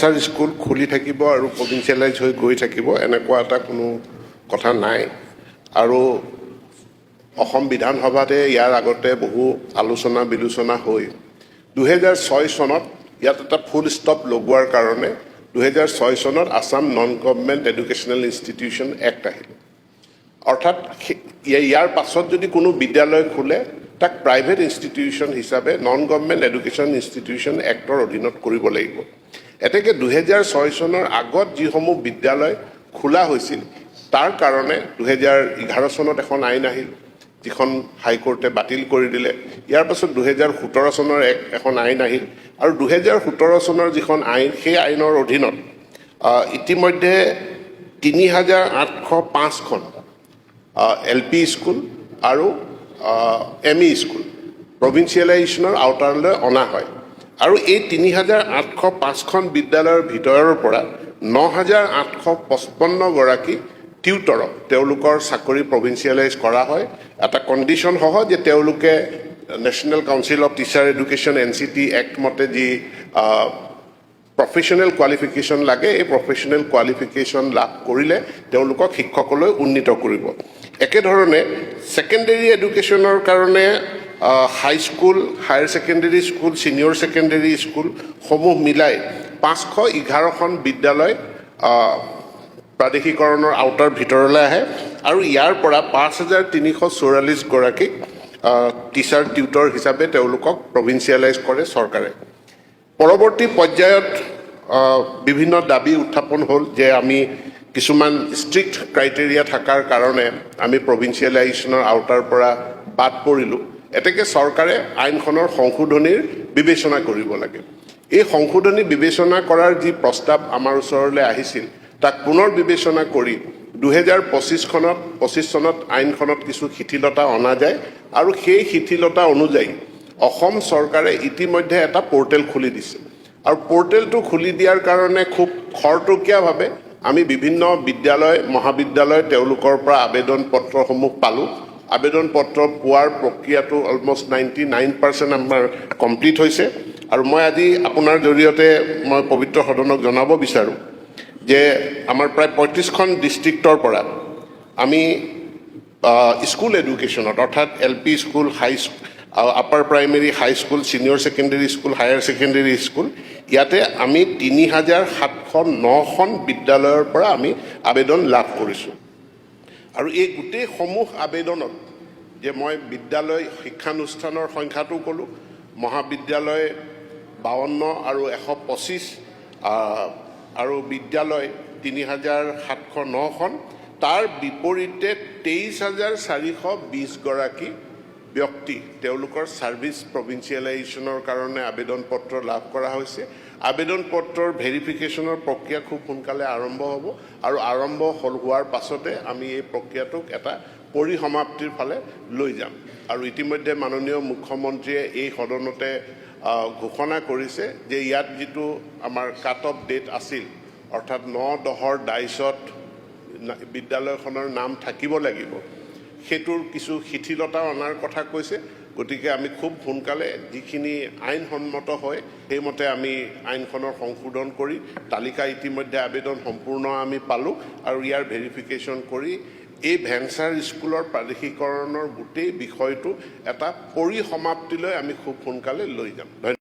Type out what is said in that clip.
school খুলি থাকিব আৰু প্ৰভিঞ্চিয়েলাইজ হৈ গৈ থাকিব এনেকুৱা এটা কোনো কথা নাই আৰু অসম বিধানসভাতে ইয়াৰ আগতে বহু আলোচনা বিলোচনা হৈ 2006 চনত ইয়াত এটা ফুল ষ্টপ লগোৱাৰ কাৰণে 2006 চনত Assam non government educational institution act আহিল অৰ্থাৎ ইয়াৰ পাছত যদি কোনো বিদ্যালয় খোলে তাক প্ৰাইভেট ইনষ্টিটিউশ্যন হিচাপে non government education institution actor অধীনত কৰিব লাগিব এতেকে 2006 চনৰ আগত যিসমূহ বিদ্যালয় খোলা হৈছিল তাৰ কাৰণে 2011 চনত এখন আইন আহিল যিখন হাইকোৰ্টে বাতিল কৰি দিলে ইয়াৰ পাছত 2017 চনৰ এখন আইন আহিল আৰু 2017 চনৰ যিখন আইন সেই আইনৰ অধীনত ইতিমধ্যে 3805খন LP স্কুল আৰু ME স্কুল প্ৰভিঞ্চিয়েলাইজেশ্যনৰ আওতাৰলৈ অনা হয় আৰু এই 3805খন বিদ্যালয়ৰ ভিতৰৰ পৰা 9855 গৰাকী টিউটৰক তেওঁলোকৰ চাকৰি প্ৰভিঞ্চিয়েলাইজ কৰা হয় এটা কণ্ডিশ্যন সহ যে তেওঁলোকে national council of teacher education NCT act মতে যি প্ৰফেশ্যনেল কোৱালিফিকেশ্যন লাগে এই প্ৰফেশ্যনেল কোৱালিফিকেশ্যন লাভ কৰিলে তেওঁলোকক শিক্ষকলৈ উন্নীত কৰিব একেধৰণে ছেকেণ্ডেৰী এডুকেশ্যনৰ কাৰণে high school higher secondary school senior secondary স্কুলসমূহ মিলাই 511খন বিদ্যালয় প্ৰাদেশিকৰণৰ আওতাৰ ভিতৰলৈ আহে আৰু ইয়াৰ পৰা 5344 গৰাকীক টিচাৰ টিউটৰ হিচাপে তেওঁলোকক প্ৰভিঞ্চিয়েলাইজ কৰে চৰকাৰে পৰৱৰ্তী পৰ্যায়ত বিভিন্ন দাবী উত্থাপন হ'ল যে আমি কিছুমান ষ্ট্ৰিক্ট ক্ৰাইটেৰিয়া থকাৰ কাৰণে আমি প্ৰভিঞ্চিয়েলাইজেশ্যনৰ আওতাৰ পৰা বাদ পৰিলোঁ এতেকে চৰকাৰে আইনখনৰ সংশোধনীৰ বিবেচনা কৰিব লাগে এই সংশোধনী বিবেচনা কৰাৰ যি প্ৰস্তাৱ আমাৰ ওচৰলৈ আহিছিল তাক পুনৰ বিবেচনা কৰি 2025 চনত আইনখনত কিছু শিথিলতা অনা যায় আৰু সেই শিথিলতা অনুযায়ী অসম চৰকাৰে ইতিমধ্যে এটা পৰ্টেল খুলি দিছে আৰু পৰ্টেলটো খুলি দিয়াৰ কাৰণে খুব খৰতকীয়াভাৱে আমি বিভিন্ন বিদ্যালয় মহাবিদ্যালয় তেওঁলোকৰ পৰা আবেদন পত্ৰসমূহ পালোঁ আবেদন পত্ৰ পোৱাৰ প্ৰক্ৰিয়াটো অলমষ্ট 99% আমাৰ কমপ্লিট হৈছে আৰু মই আজি আপোনাৰ জৰিয়তে মই পবিত্ৰ সদনক জনাব বিচাৰোঁ যে আমাৰ প্ৰায় 35খন ডিষ্ট্ৰিক্টৰ পৰা আমি স্কুল এডুকেশ্যনত অৰ্থাৎ LP school high upper primary high school senior secondary school higher secondary school ইয়াতে আমি 3709খন বিদ্যালয়ৰ পৰা আমি আবেদন লাভ কৰিছোঁ আৰু এই গোটেইসমূহ আবেদনত যে মই বিদ্যালয় শিক্ষানুষ্ঠানৰ সংখ্যাটো ক'লোঁ মহাবিদ্যালয় 52 আৰু 125 আৰু বিদ্যালয় 3709খন তাৰ বিপৰীতে 23420 গৰাকী ব্যক্তি তেওঁলোকৰ ছাৰ্ভিচ প্ৰভিঞ্চিয়েলাইজেশ্যনৰ কাৰণে আবেদন পত্ৰ লাভ কৰা হৈছে আবেদন পত্ৰৰ ভেৰিফিকেশ্যনৰ প্ৰক্ৰিয়া খুব সোনকালে আৰম্ভ হ'ব আৰু আৰম্ভ হোৱাৰ পাছতে আমি এই প্ৰক্ৰিয়াটোক এটা পৰিসমাপ্তিৰ ফালে লৈ যাম আৰু ইতিমধ্যে মাননীয় মুখ্যমন্ত্ৰীয়ে এই সদনতে ঘোষণা কৰিছে যে ইয়াত যিটো আমাৰ কাট অফ ডেট আছিল অৰ্থাৎ 9-10ৰ ডাইচত বিদ্যালয়খনৰ নাম থাকিব লাগিব সেইটোৰ কিছু শিথিলতা অনাৰ কথা কৈছে গতিকে আমি খুব সোনকালে যিখিনি আইনসন্মত হয় সেইমতে আমি আইনখনৰ সংশোধন কৰি তালিকা ইতিমধ্যে আবেদন সম্পূৰ্ণ আমি পালোঁ আৰু ইয়াৰ ভেৰিফিকেশ্যন কৰি এই ভেঞ্চাৰ স্কুলৰ প্ৰাদেশিকৰণৰ গোটেই বিষয়টো এটা পৰিসমাপ্তিলৈ আমি খুব সোনকালে লৈ যাম ধন্যবাদ